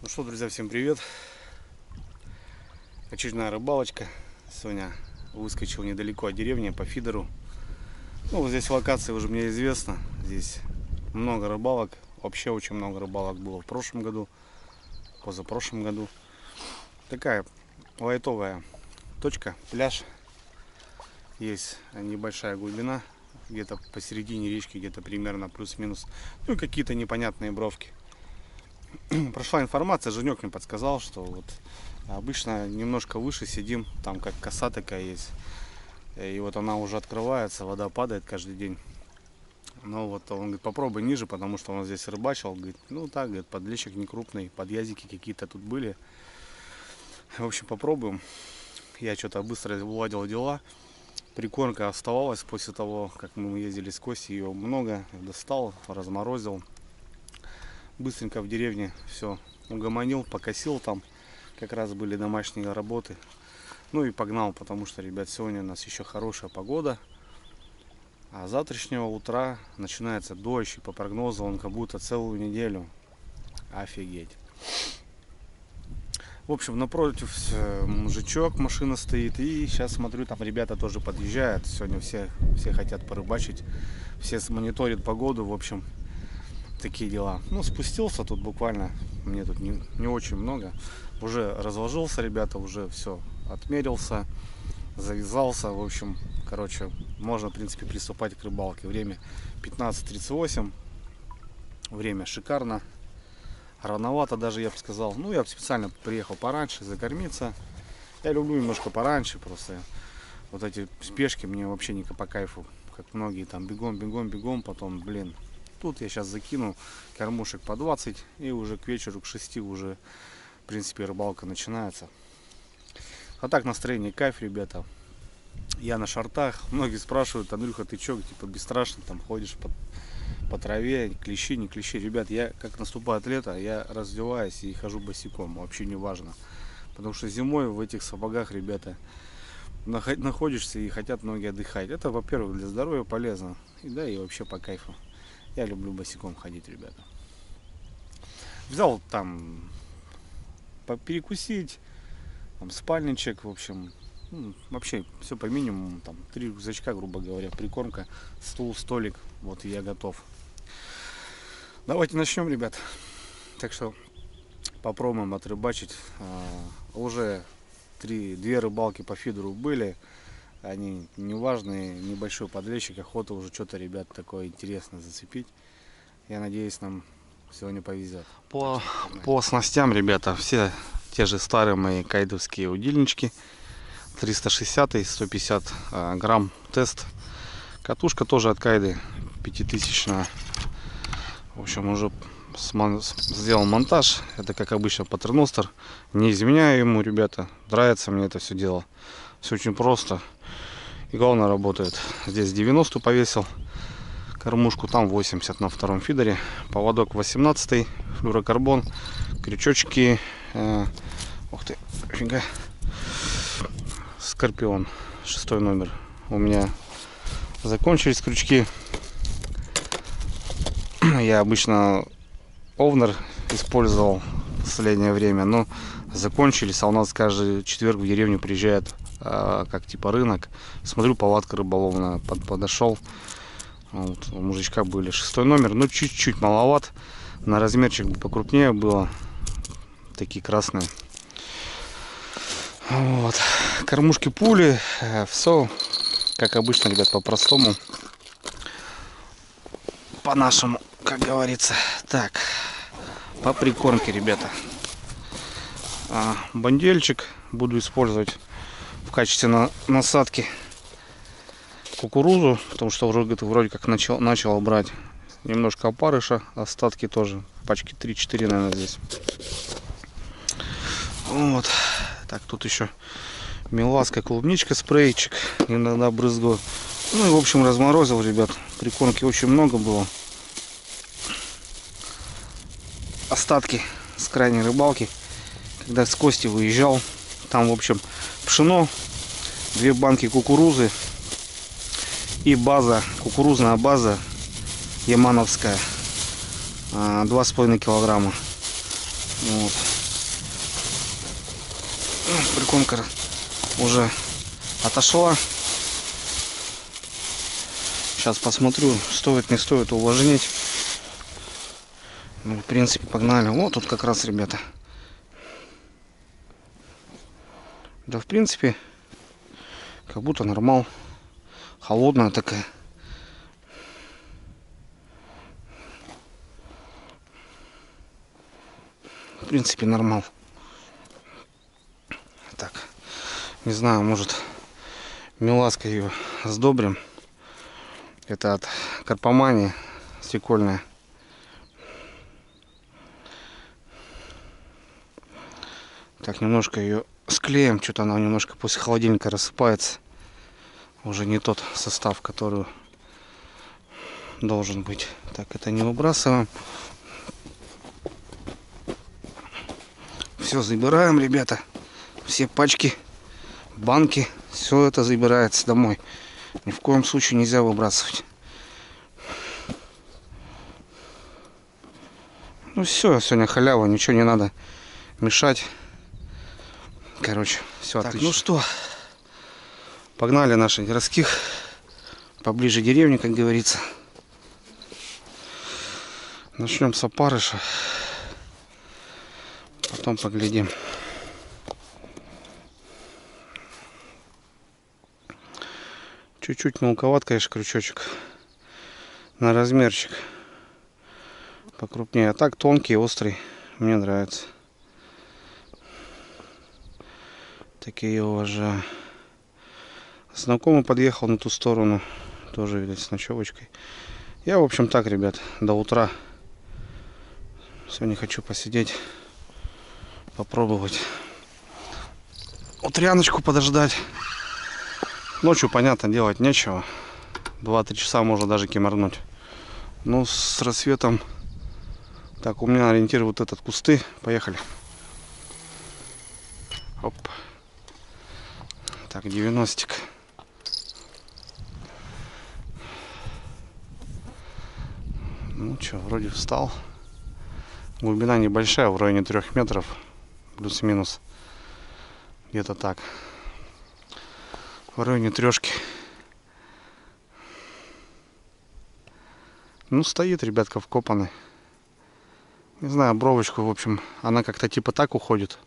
Ну что, друзья, всем привет! Очередная рыбалочка. Сегодня выскочил недалеко от деревни по фидеру. Ну, вот здесь локация уже мне известна. Здесь много рыбалок. Вообще очень много рыбалок было в прошлом году, позапрошлом году. Такая лайтовая точка, пляж. Есть небольшая глубина, где-то посередине речки, где-то примерно плюс-минус. Ну и какие-то непонятные бровки. Прошла информация, Женек мне подсказал, что вот обычно немножко выше сидим, там как коса такая есть. И вот она уже открывается, вода падает каждый день. Но вот он говорит, попробуй ниже, потому что он здесь рыбачил. Говорит, ну так, говорит, подлещик не крупный, подъязики какие-то тут были. В общем, попробуем. Я что-то быстро уладил дела. Прикормка оставалась после того, как мы ездили с Костей, ее много. Достал, разморозил. Быстренько в деревне все угомонил, покосил там. Как раз были домашние работы. Ну и погнал, потому что, ребят, сегодня у нас еще хорошая погода. А с завтрашнего утра начинается дождь. И по прогнозу он как будто целую неделю. Офигеть. В общем, напротив мужичок, машина стоит. И сейчас смотрю, там ребята тоже подъезжают. Сегодня все хотят порыбачить. Все мониторят погоду. В общем, такие дела. Ну, спустился тут буквально. Мне тут не очень много. Уже разложился, ребята, уже все отмерился, завязался. В общем, короче, можно, в принципе, приступать к рыбалке. Время 15:38. Время шикарно. Рановато даже, я бы сказал. Ну, я специально приехал пораньше закормиться. Я люблю немножко пораньше, просто вот эти спешки мне вообще не по кайфу. Как многие там бегом, потом, блин. Тут я сейчас закину кормушек по 20 и уже к вечеру, к 6 уже, в принципе, рыбалка начинается. А так настроение кайф, ребята. Я на шортах. Многие спрашивают, Андрюха, ты чё, типа, бесстрашно там ходишь по траве, клещи, не клещи. Ребят, я, как наступает лето, я раздеваюсь и хожу босиком, вообще не важно. Потому что зимой в этих сапогах, ребята, находишься и хотят многие отдыхать. Это, во-первых, для здоровья полезно, и да, и вообще по кайфу. Я люблю босиком ходить, ребята. Взял там перекусить, там спальничек, в общем, вообще все по минимуму, там 3 рюкзачка, грубо говоря, прикормка, стул, столик, вот и я готов. Давайте начнем, ребят. Так что попробуем отрыбачить. Уже 2 рыбалки по фидеру были. Они неважные, небольшой подлещик, охота уже что-то, ребят, такое интересное зацепить. Я надеюсь, нам сегодня повезет. По снастям, ребята, все те же старые мои кайдовские удильнички. 360 и 150 грамм тест. Катушка тоже от Кайды 5000. В общем, уже сделал монтаж. Это, как обычно, паттерностер. Не изменяю ему, ребята. Нравится мне это все дело. Все очень просто. И главное, работает. Здесь 90 повесил кормушку, там 80 на втором фидере. Поводок 18, флюрокарбон, крючочки. Ух ты, фига. Скорпион, 6 номер. У меня закончились крючки. Я обычно овнер использовал в последнее время, но закончились. А у нас каждый четверг в деревню приезжает как типа рынок. Смотрю, палатка рыболовная. Подошел. Вот, у мужичка были 6 номер, но чуть-чуть маловат. На размерчик бы покрупнее было. Такие красные. Вот. Кормушки пули. Все как обычно, ребят, по-простому. По-нашему, как говорится. Так. По прикормке, ребята. Бандельчик буду использовать в качестве насадки кукурузу, потому что вроде как начал брать немножко опарыша, остатки тоже, пачки 3-4, наверное, здесь. Вот. Так, тут еще меласка, клубничка, спрейчик, иногда брызгаю. Ну и, в общем, разморозил, ребят. Прикормки очень много было. Остатки с крайней рыбалки, когда с Костей выезжал. Там, в общем, пшено, 2 банки кукурузы и база, кукурузная база ямановская, 2,5 килограмма. Вот. Прикормка уже отошла. Сейчас посмотрю, стоит, не стоит увлажнить. Ну, в принципе, погнали. Вот тут как раз, ребята. Да, в принципе, как будто нормал. Холодная такая. В принципе, нормал. Так, не знаю, может, мелаской ее сдобрим. Это от Карпомании, стекольная. Так, немножко ее склеим. Что-то она немножко после холодильника рассыпается. Уже не тот состав, который должен быть. Так, это не выбрасываем. Все забираем, ребята. Все пачки, банки, все это забирается домой. Ни в коем случае нельзя выбрасывать. Ну все, сегодня халява, ничего не надо мешать. Короче, все отлично. Ну что, погнали наших городских поближе к деревне, как говорится. Начнем с опарыша. Потом поглядим. Чуть-чуть мелковат, конечно, крючочек. На размерчик покрупнее. А так тонкий, острый. Мне нравится. Такие уважаю. Знакомый подъехал на ту сторону. Тоже, видать, с ночевочкой. Я, в общем, так, ребят, до утра. Сегодня хочу посидеть, попробовать утряночку подождать. Ночью, понятно, делать нечего. 2-3 часа можно даже киморнуть. Но с рассветом... Так, у меня ориентир вот этот кусты. Поехали. Оп. Так, 90-ик. Ну что, вроде встал. Глубина небольшая, в районе 3 метров. Плюс-минус. Где-то так. В районе 3. Ну, стоит, ребятка, вкопанный. Не знаю, бровочку, в общем, она как-то типа так уходит.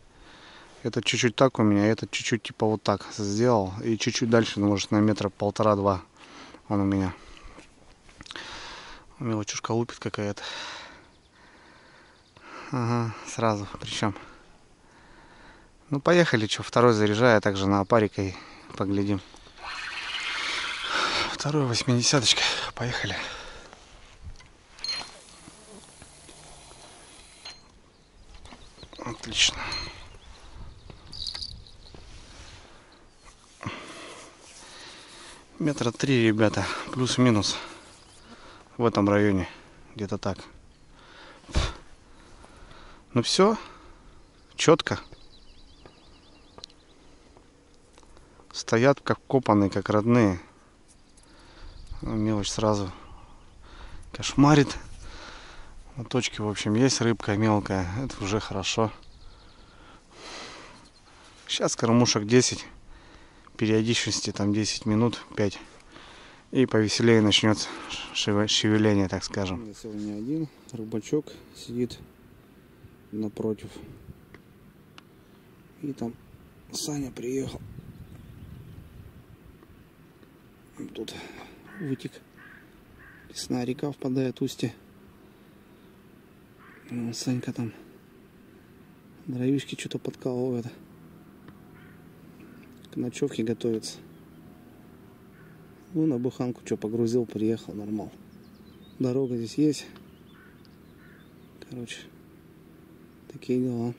Это чуть-чуть так у меня, этот чуть-чуть типа вот так сделал. И чуть-чуть дальше, ну, может, на метра 1,5-2 он у меня. Мелочушка лупит какая-то. Ага, сразу, причем. Ну, поехали, что, второй заряжаю, также на опарика и поглядим. Второй 80-очка, поехали. Отлично. Метра 3, ребята, плюс-минус. В этом районе, где-то так. Ну все, четко. Стоят как копанные, как родные. Мелочь сразу кошмарит. На точке, в общем, есть рыбка мелкая. Это уже хорошо. Сейчас кормушек 10. Периодичности там 10 минут, 5. И повеселее начнется шевеление, так скажем. Сегодня один рыбачок сидит напротив. И там Саня приехал. Тут вытек. Лесная река впадает в устье. Санька там дровишки что-то подкалывает. К ночевке готовится. Ну, на буханку что, погрузил, приехал, нормал. Дорога здесь есть. Короче, такие дела.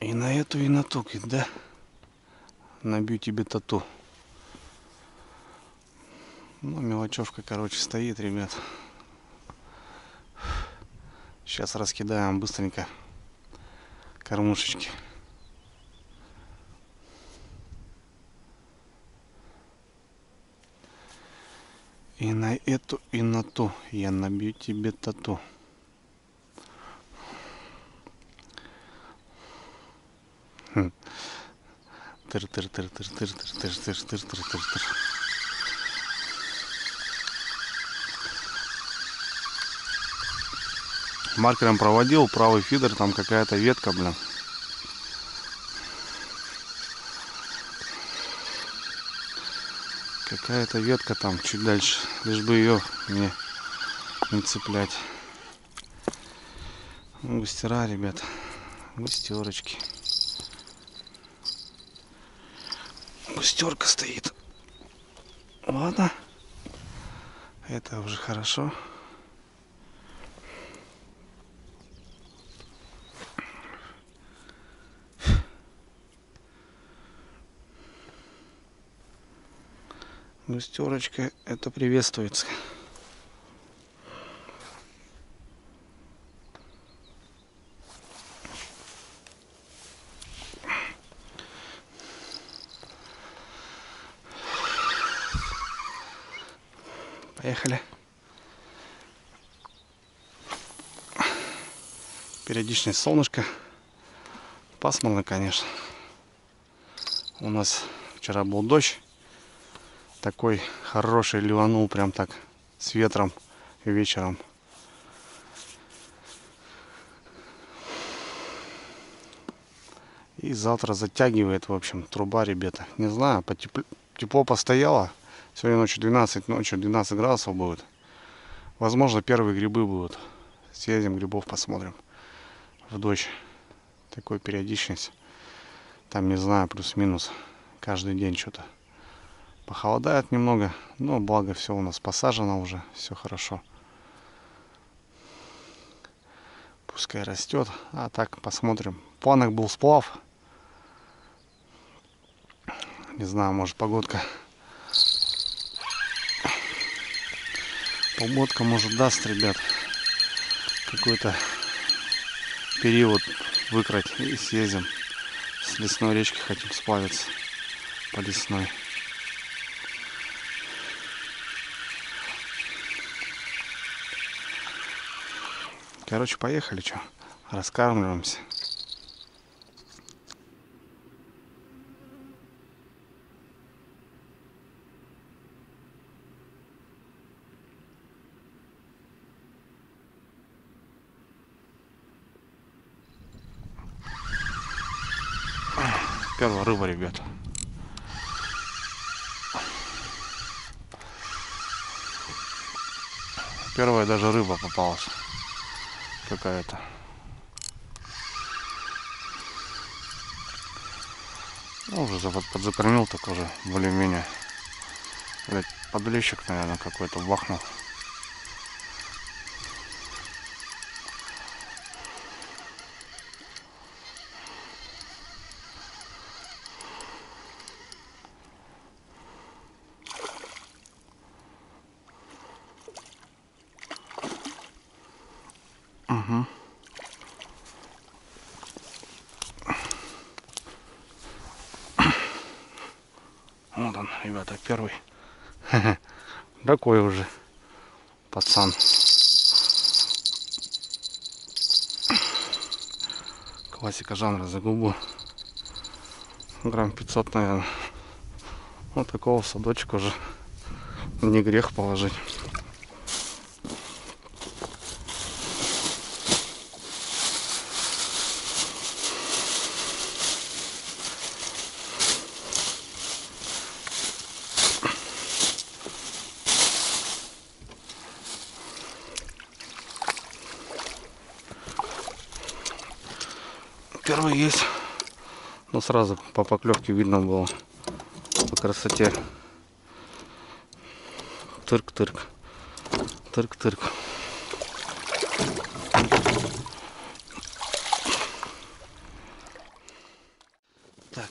И на эту, и на ту, да? Набью тебе тату. Ну, мелочевка, короче, стоит, ребят. Сейчас раскидаем быстренько кормушечки. И на эту, и на ту я набью тебе тату. Тыр-тыр-тыр-тыр-тыр-тыр-тыр-тыр-тыр-тыр-тыр. Маркером проводил, правый фидер, там какая-то ветка, блин. Какая-то ветка там чуть дальше, лишь бы ее не цеплять. Густера, ребят, густерочки. Густерка стоит. Ладно, это уже хорошо. Густерочка, это приветствуется. Поехали. Периодичность солнышко. Пасмурно, конечно. У нас вчера был дождь. Такой хороший, ливанул прям так с ветром вечером. И завтра затягивает, в общем, труба, ребята. Не знаю, тепло постояло. Сегодня ночью 12 градусов будет. Возможно, первые грибы будут. Съездим, грибов посмотрим. В дождь. Такой периодичность. Там, не знаю, плюс-минус. Каждый день что-то. Похолодает немного. Но благо все у нас посажено уже. Все хорошо. Пускай растет. А так посмотрим. В планах был сплав. Не знаю, может погодка может даст, ребят, какой-то период выкрыть и съездим. С лесной речки хотим сплавиться по лесной. Короче, поехали, что? Раскармливаемся. Первая рыба, ребята. Первая даже рыба попалась. Какая-то. Ну, уже подзакормил, так уже более-менее. Подлещик, наверное, какой-то бахнул. Угу. Вот он, ребята, первый. Такой уже пацан. Классика жанра за губу. Грамм 500, наверное. Вот такого садочка уже не грех положить. Первый есть, но сразу по поклевке видно было, по красоте. Тырк-тырк, тырк-тырк. Так,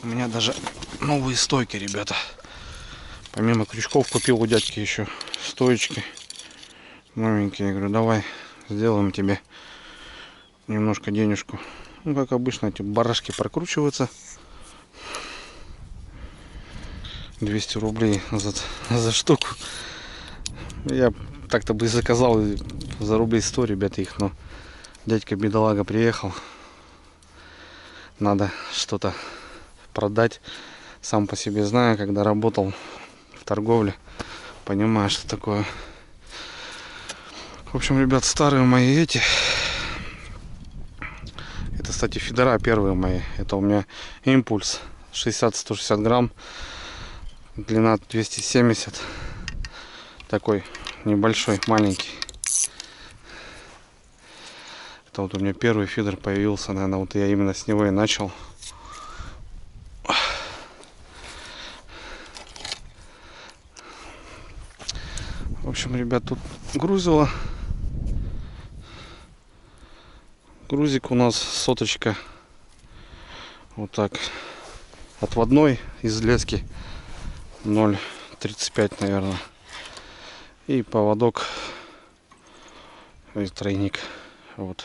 у меня даже новые стойки, ребята. Помимо крючков купил у дядьки еще стоечки новенькие. Я говорю, давай сделаем тебе немножко денежку. Ну, как обычно, эти барашки прокручиваются. 200 рублей за штуку. Я так-то бы и заказал за рублей 100, ребята, их, но дядька бедолага приехал. надо что-то продать. Сам по себе знаю, когда работал в торговле, понимаю, что такое. В общем, ребят, старые мои эти. Это, кстати, фидера первые мои. Это у меня импульс 60-160 грамм. Длина 270. Такой небольшой, маленький. Это вот у меня первый фидер появился, наверное, вот я именно с него и начал. В общем, ребят, тут грузило. Грузик у нас соточка. Вот так. Отводной из лески 0,35, наверное. И поводок. И тройник. Вот.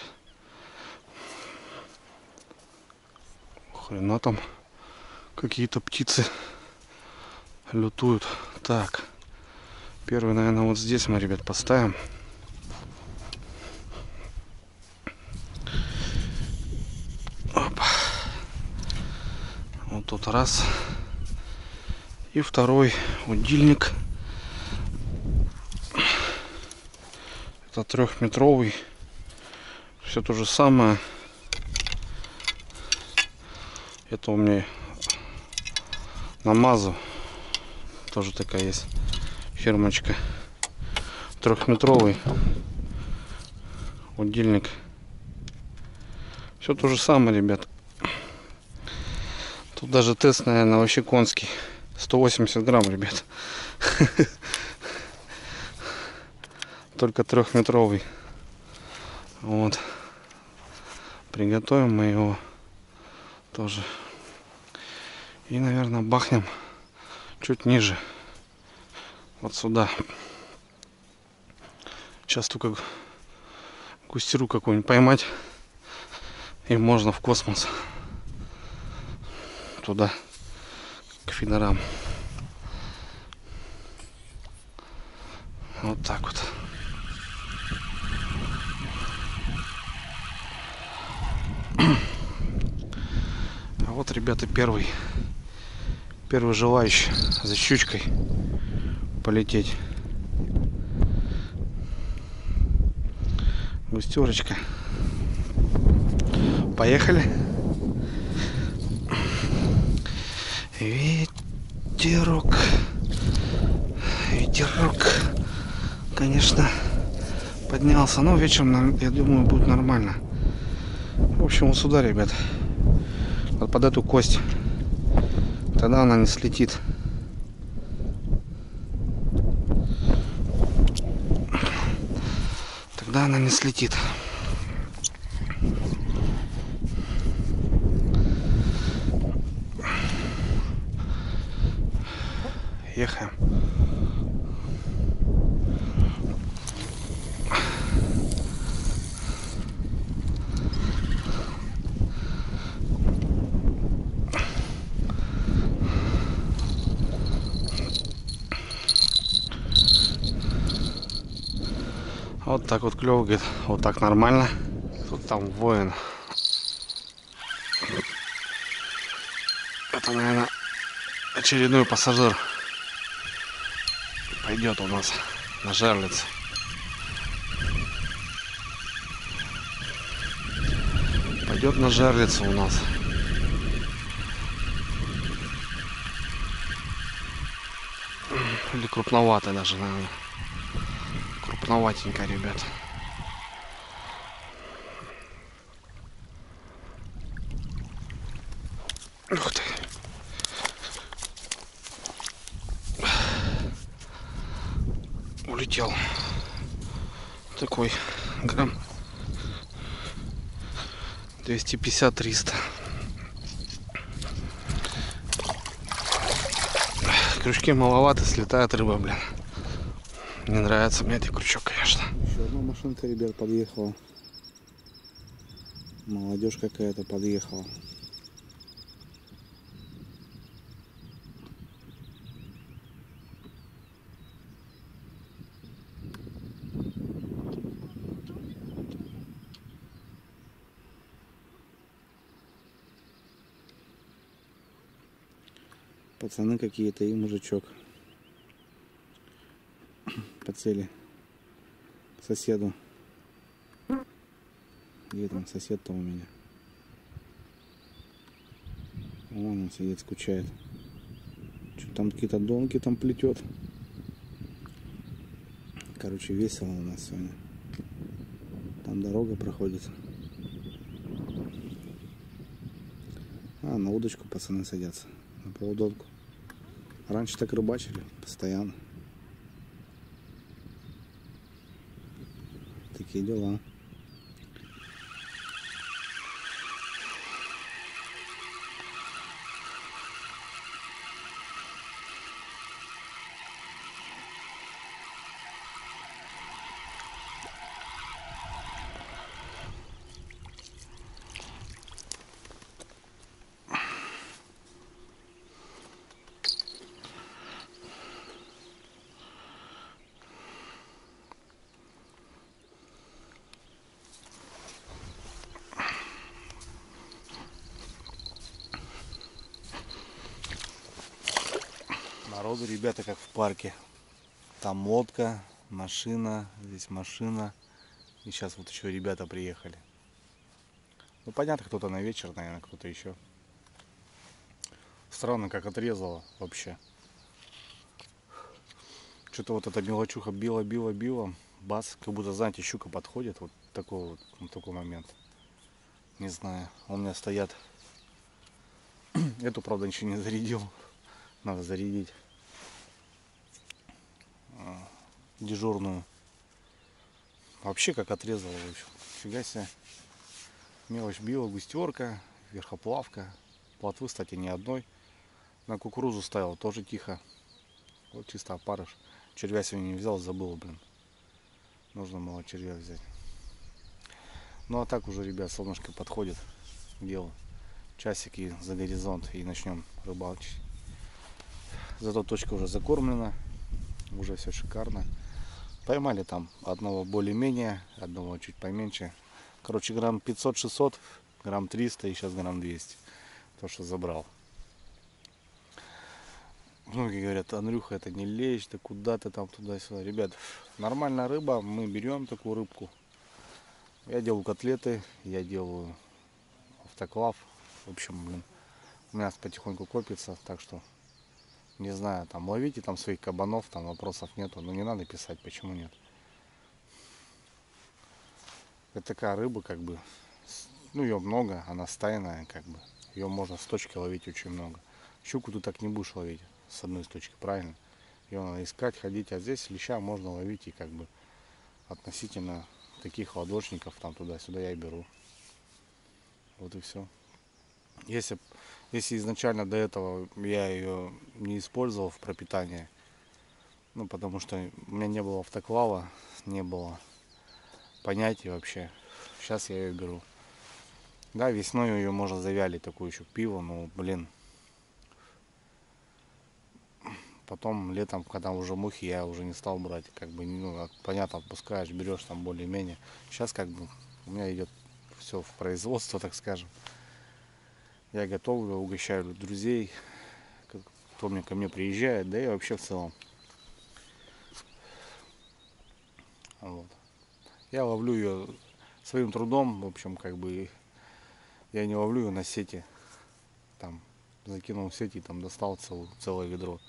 Хрена там какие-то птицы лютуют. Так. Первый, наверное, вот здесь мы, ребят, поставим. Опа. Вот тут раз. И второй удильник. Это 3-метровый. Все то же самое. Это у меня намазу. Тоже такая есть фирмочка. 3-метровый удильник. Все то же самое, ребят. Тут даже тест, наверное, вообще конский. 180 грамм, ребят. Только 3-метровый. Вот. Приготовим мы его тоже. И, наверное, бахнем чуть ниже. Вот сюда. Сейчас только густеру какую-нибудь поймать. И можно в космос. Туда. К фидерам. Вот так вот. А вот, ребята, первый желающий за щучкой полететь. Густерочка. Поехали. Ветерок. Ветерок. Конечно, поднялся. Но вечером, я думаю, будет нормально. В общем, вот сюда, ребят. Вот под эту кость. Тогда она не слетит. Тогда она не слетит. Ехаем. Вот так вот клёво, говорит, вот так нормально. Тут там воин. Это, наверное, очередной пассажир пойдет у нас на жерлиц. Пойдет на жерлицу у нас. Или крупноватый даже, наверное. Крупноватенько, ребят. Ух ты. Улетел. Такой грамм 250-300. Крючки маловато, слетает рыба, блин. Не нравится мне этот крючок, конечно. Еще одна машинка, ребят, подъехала. Молодежь какая-то подъехала. Пацаны какие-то и мужичок. По цели. К соседу. Где там сосед-то у меня? Вон он сидит, скучает. Что там какие-то домки там плетет. Короче, весело у нас сегодня. Там дорога проходит. А, на удочку пацаны садятся. На полудотку. Раньше так рыбачили постоянно. Такие дела. Народу, ребята, как в парке. Там лодка, машина, здесь машина. И сейчас вот еще ребята приехали. Ну, понятно, кто-то на вечер, наверное, кто-то еще. Странно, как отрезало вообще. Что-то вот эта мелочуха била. Бац, как будто, знаете, щука подходит. Вот такой момент. Не знаю. У меня стоят. Эту, правда, ничего не зарядил. Надо зарядить. Дежурную. Вообще как отрезала, в общем. Фига себе. Мелочь била, густерка, верхоплавка. Плотвы, кстати, ни одной. На кукурузу ставил, тоже тихо. Вот чисто опарыш. Червя сегодня не взял, забыл, блин. Нужно было червя взять. Ну а так уже, ребят, солнышко подходит к делу. Часики за горизонт и начнем рыбачить. Зато точка уже закормлена. Уже все шикарно. Поймали там одного более-менее, одного чуть поменьше. Короче, грамм 500-600, грамм 300 и сейчас грамм 200. То, что забрал. Многие говорят: Андрюха, это не лещ, да куда ты там туда-сюда. Ребят, нормальная рыба, мы берем такую рыбку. Я делаю котлеты, я делаю автоклав. В общем, блин, у меня потихоньку копится, так что не знаю, там ловите там своих кабанов, там вопросов нету. Но не надо писать, почему нет. Это такая рыба, как бы, ну ее много, она стайная, как бы. Ее можно с точки ловить очень много. Щуку ты так не будешь ловить с одной точки, правильно? Ее надо искать, ходить, а здесь леща можно ловить и как бы относительно таких ладошников там туда-сюда я и беру. Вот и все. Если изначально до этого я ее не использовал в пропитании, ну потому что у меня не было автоклава, не было понятия вообще. Сейчас я ее беру. Да, весной ее можно завялить, такую еще пиво, но, блин. Потом летом, когда уже мухи, я уже не стал брать. Как бы, ну, понятно, отпускаешь, берешь там более-менее. Сейчас как бы у меня идет все в производство, так скажем. Я готовлю, угощаю друзей, кто ко мне приезжает, да и вообще в целом. Вот. Я ловлю ее своим трудом, в общем, как бы я не ловлю ее на сети. Там закинул в сети, там достал целое ведро.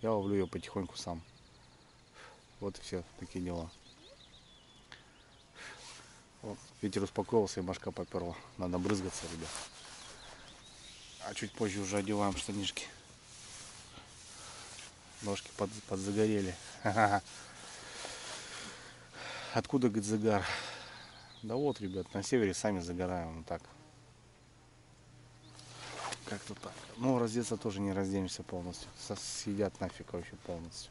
Я ловлю ее потихоньку сам. Вот и все такие дела. Вот, ветер успокоился и башка поперла. Надо брызгаться, ребят. А чуть позже уже одеваем штанишки. Ножки подзагорели. Откуда, говорит, загар? Да вот, ребят, на севере сами загораем. Вот так. Как-то так. Ну, раздеться тоже не разденешься полностью. Съедят нафиг вообще полностью.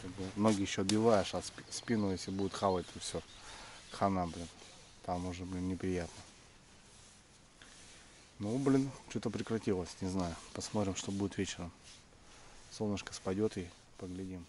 Как бы ноги еще отбиваешь, а спину, если будет хавать, то все. Хана, блин. Там уже, блин, неприятно. Ну, блин, что-то прекратилось, не знаю. Посмотрим, что будет вечером. Солнышко спадет и поглядим.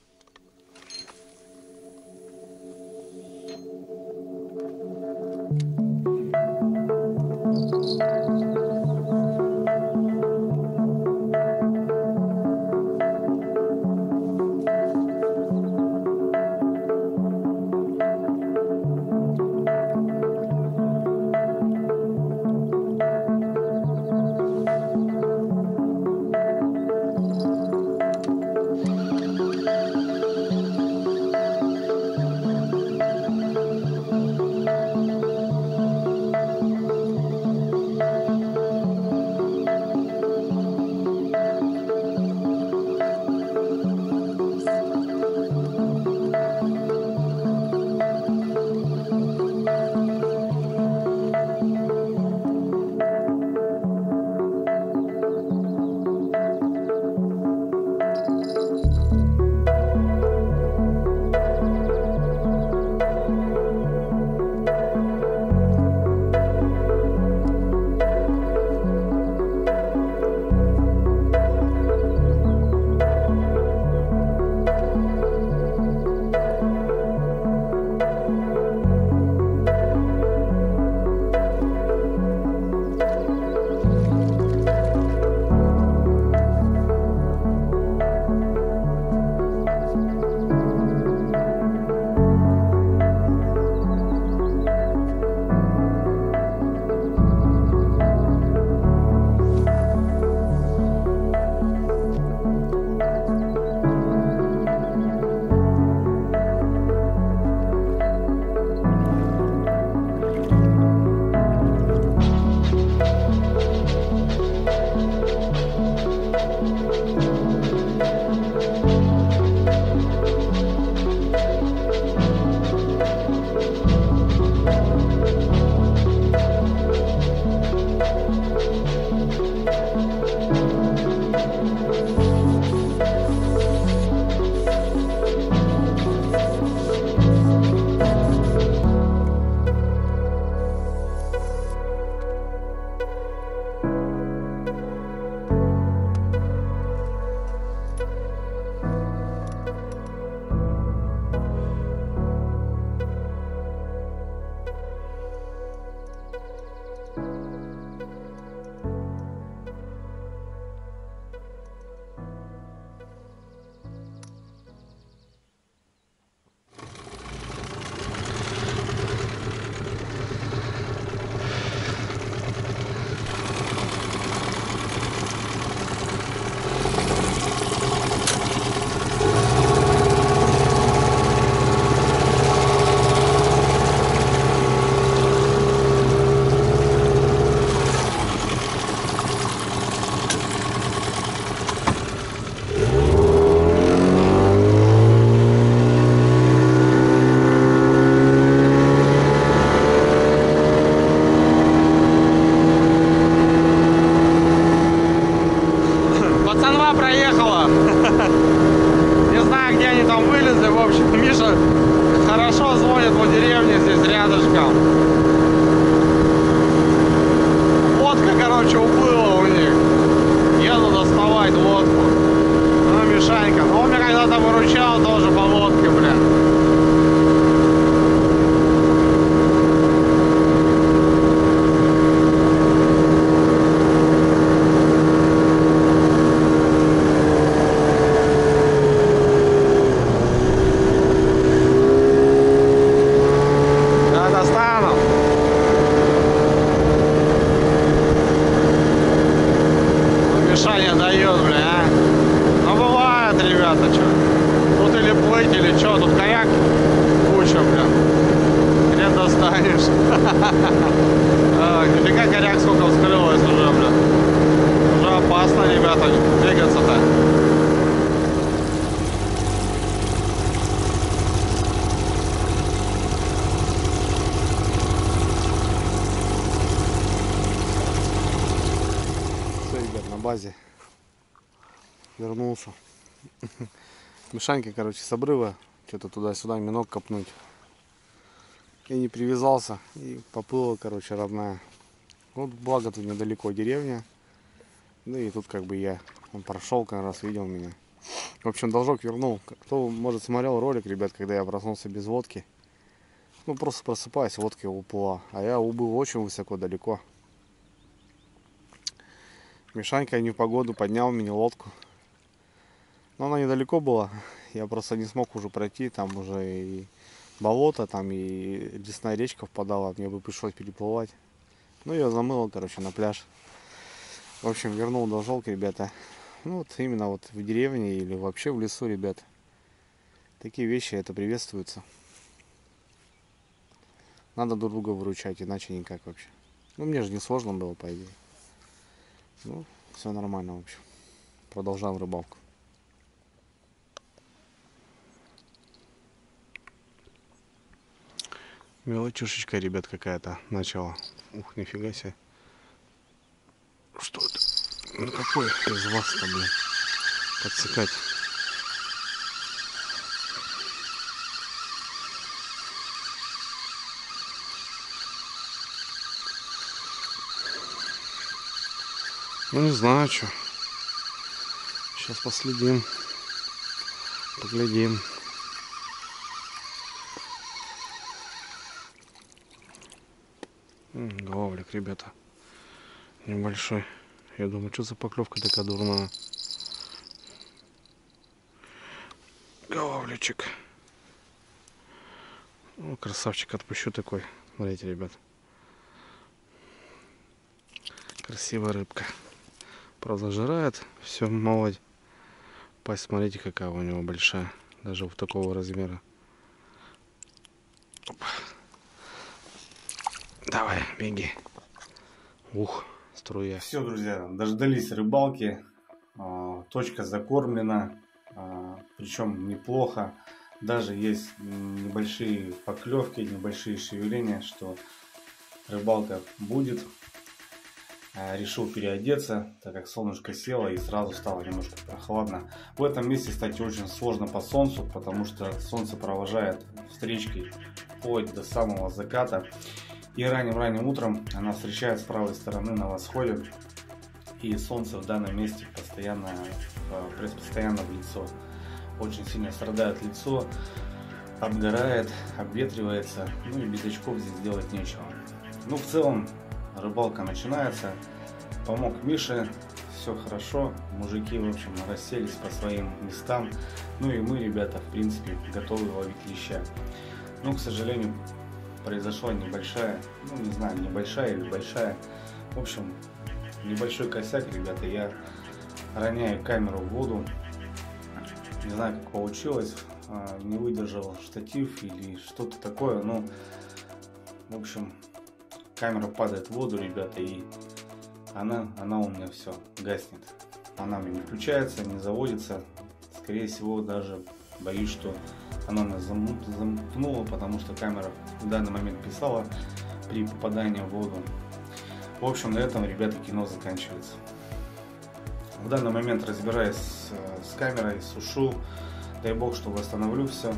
ходят по деревне здесь рядышком. Лодка, короче, уплыла у них. Еду доставать лодку. Ну, Мишанька. Но он меня когда-то выручал тоже по лодке, бля. Мишаня дает, бля, а? Ну бывает, ребята, что? Тут или плыть, или что? Тут каяк куча, бля. Где достанешь? Нифига коряк сколько вскрылось уже, бля. Уже опасно, ребята, двигаться-то. На базе вернулся. Мишанька, короче, с обрыва что-то туда-сюда минок копнуть. И не привязался. И поплыла, короче, родная. Вот благо тут недалеко деревня. Ну и тут как бы он прошел, как раз видел меня. В общем, должок вернул. Кто, может, смотрел ролик, ребят, когда я проснулся без водки. Ну, просто просыпаюсь, водка уплыла. А я убыл очень высоко, далеко. Мишанька не в погоду поднял мини-лодку. Но она недалеко была. Я просто не смог уже пройти. Там уже и болото, там и лесная речка впадала. Мне бы пришлось переплывать. Ну, ее замыло, короче, на пляж. В общем, вернул должок, ребята. Ну, вот именно вот в деревне или вообще в лесу, ребят. Такие вещи, это приветствуются. Надо друг друга выручать, иначе никак вообще. Ну, мне же не сложно было, по идее. Ну, все нормально, в общем. Продолжаем рыбалку. Мелочушечка, ребят, какая-то начала. Ух, нифига себе. Что это? Ну, какой из вас-то, блин, подсекать? Ну, не знаю, что. Сейчас последим. Поглядим. Головлик, ребята. Небольшой. Я думаю, что за поклевка такая дурная. Головличек. Ну, красавчик, отпущу такой. Смотрите, ребят. Красивая рыбка. Правда, жирает. Все, молодь. Пасть, смотрите, какая у него большая. Даже вот такого размера. Оп. Давай, беги. Ух, струя. Все, друзья, дождались рыбалки. Точка закормлена. Причем неплохо. Даже есть небольшие поклевки, небольшие шевеления, что рыбалка будет. Решил переодеться, так как солнышко село и сразу стало немножко прохладно. В этом месте, кстати, очень сложно по солнцу, потому что солнце провожает встречкой вплоть до самого заката. И ранним утром она встречает с правой стороны на восходе. И солнце в данном месте постоянно в лицо. Очень сильно страдает лицо, обгорает, обветривается. Ну и без очков здесь делать нечего. Ну, в целом, рыбалка начинается. Помог Мише, все хорошо. Мужики, в общем, расселись по своим местам. Ну и мы, ребята, в принципе, готовы ловить леща. Но, к сожалению, произошла небольшая, ну не знаю, небольшая или большая. В общем, небольшой косяк, ребята. Я роняю камеру в воду. Не знаю, как получилось. Не выдержал штатив или что-то такое. Но, в общем, камера падает в воду, ребята, и она у меня все гаснет. Она у меня не включается, не заводится. Скорее всего, даже боюсь, что она нас замкнула, потому что камера в данный момент писала при попадании в воду. В общем, на этом, ребята, кино заканчивается. В данный момент разбираюсь с камерой, сушу. Дай бог, что восстановлю все.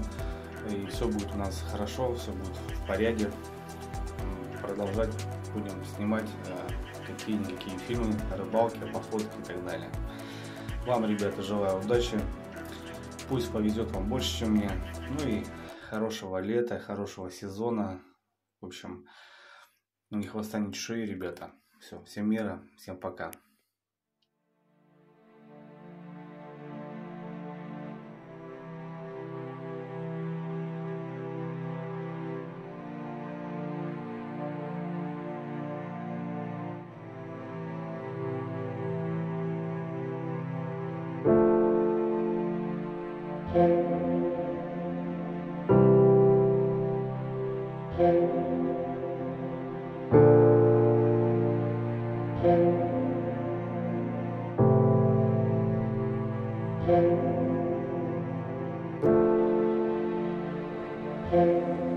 и все будет у нас хорошо, все будет в порядке. Продолжать будем снимать какие-никакие фильмы, рыбалки, походки и так далее. Вам, ребята, желаю удачи. Пусть повезет вам больше, чем мне. Ну и хорошего лета, хорошего сезона. В общем, ни хвоста, ни чешуи, ребята. Все, всем мира, всем пока. Thank you.